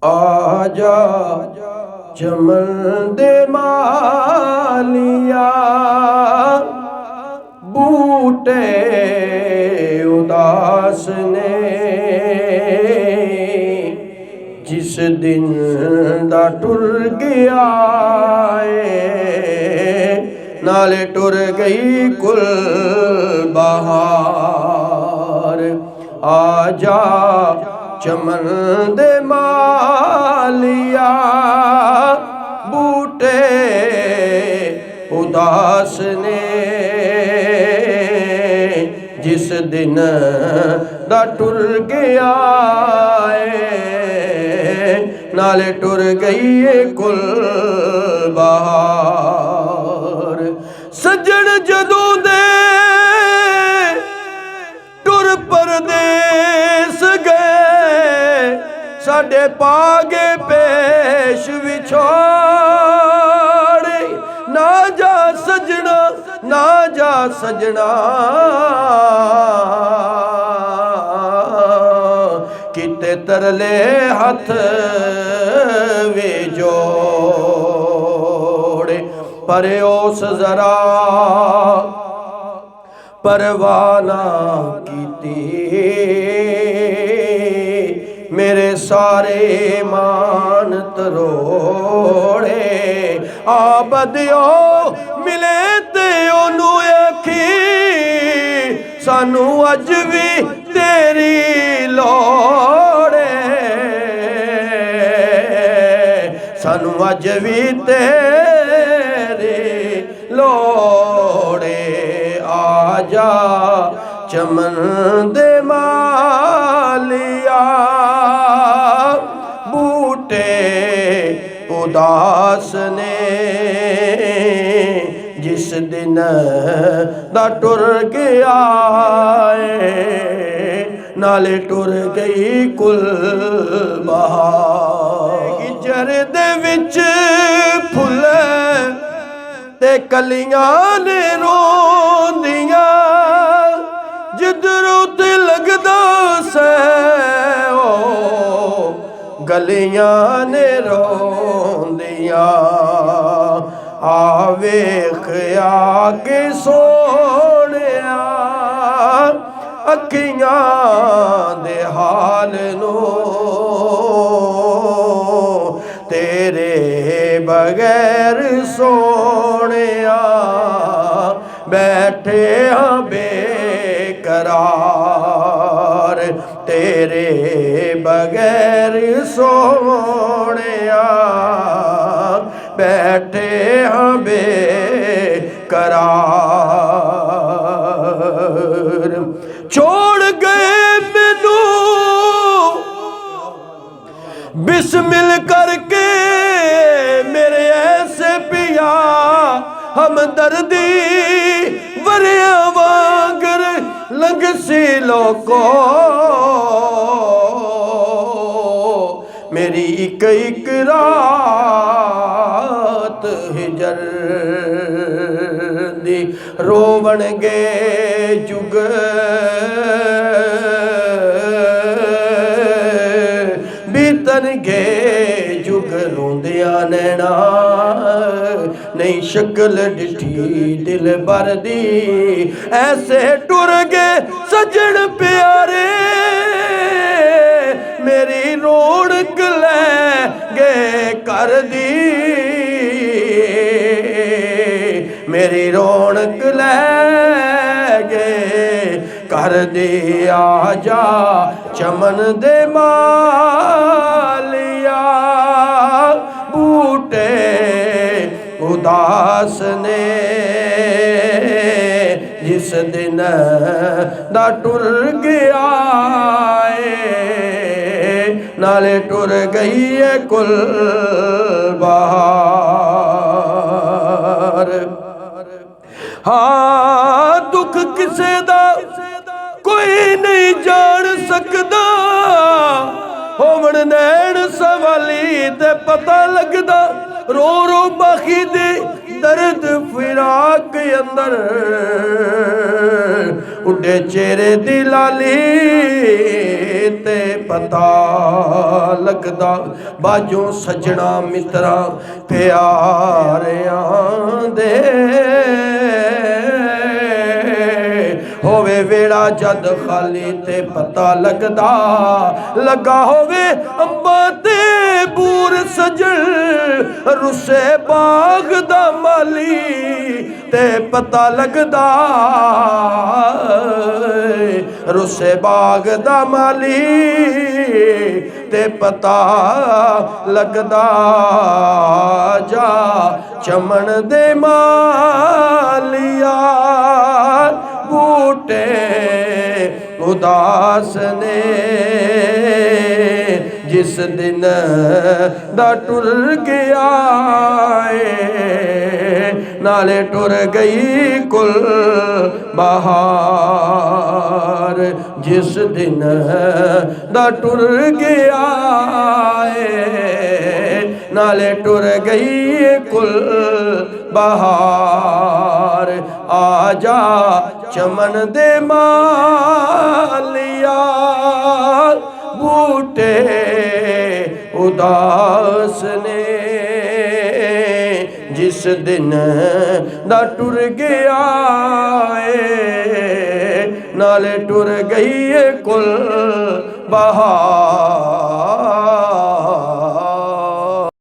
आजा चमन दे मालिया बूटे उदास ने जिस दिन दा टुर गया नाले टुर गई कुल बहार। आजा चमन दे मालिया बूटे उदास ने जिस दिन दा टुर गया नाले टुर गई कुल बहार। सज्जन जदों दे टुर परदेस गए साडे पागे पेश विछोड़े। ना जा सजना ना जा सजना किते तरले हथ वे जोड़े। पर उस जरा परवाना कीती मेरे सारे मान तरोड़े। आबदियो मिले ते ओनू आखी सानू अज भी तेरी लोड़े सानू अज भी तेरी लोड़े। आजा चमन दे मालिया बूटे उदास ने जिस दिन दा टुर गया नाले टुर गई कुल बहार। गिजर दे विच फुल ते कलियां ने रोंदियां जिधरों ते लगदा से ओ गलियां ने रोंदियां। आवेख आगे सोनिया अखियां दे हाल नू तेरे बगैर सोनिया बैठे हाँ बेकरार। तेरे बगैर सोनिया बैठे हाँ बेकरार। छोड़ गए मैनू बिस्मिल करके मेरे ऐसे पिया हमदर्दी वरिया वांगर लंघ सी लोको। मेरी एक एक रात हिजर दी रोवन गे जुग बीतन गे जुग रोंदिया नैना नहीं शक्ल डिठी दिल भर दी। ऐसे टुर गए सजन प्यारे मेरी रौनक ले गए कर दी मेरी रौनक ले गए कर दे। आजा चमन दे मालिया बूटे उदास ने जिस दिन दा टुर गया नाले टुर गई है कुल बहार। हाँ दुख किसे दा कोई नहीं जान सकदा होवन नैन सवाली ते पता लगदा रो रो बाकी दे दर्द फिराक अंदर उड़े चेहरे दी लाली ते पता लगदा बाजों सजना मित्रा प्यारियां दे होवे वेड़ा जद खाली ते पता लगदा लगा होवे अंबा ते बूर सजन रुसे बाग दा माली ते पता लगदा रुसे बाग दा माली ते पता लगदा जा चमन दे मालिया बूटे उदास ने जिस दिन दा टुर गया नाले टुर गई कुल बहार जिस दिन दा टुर गया नाले टुर गई कुल बहार आजा चमन दे मालिया बूटे उदास ने जिस दिन दा टुर गया नाले टुर गई कुल बहार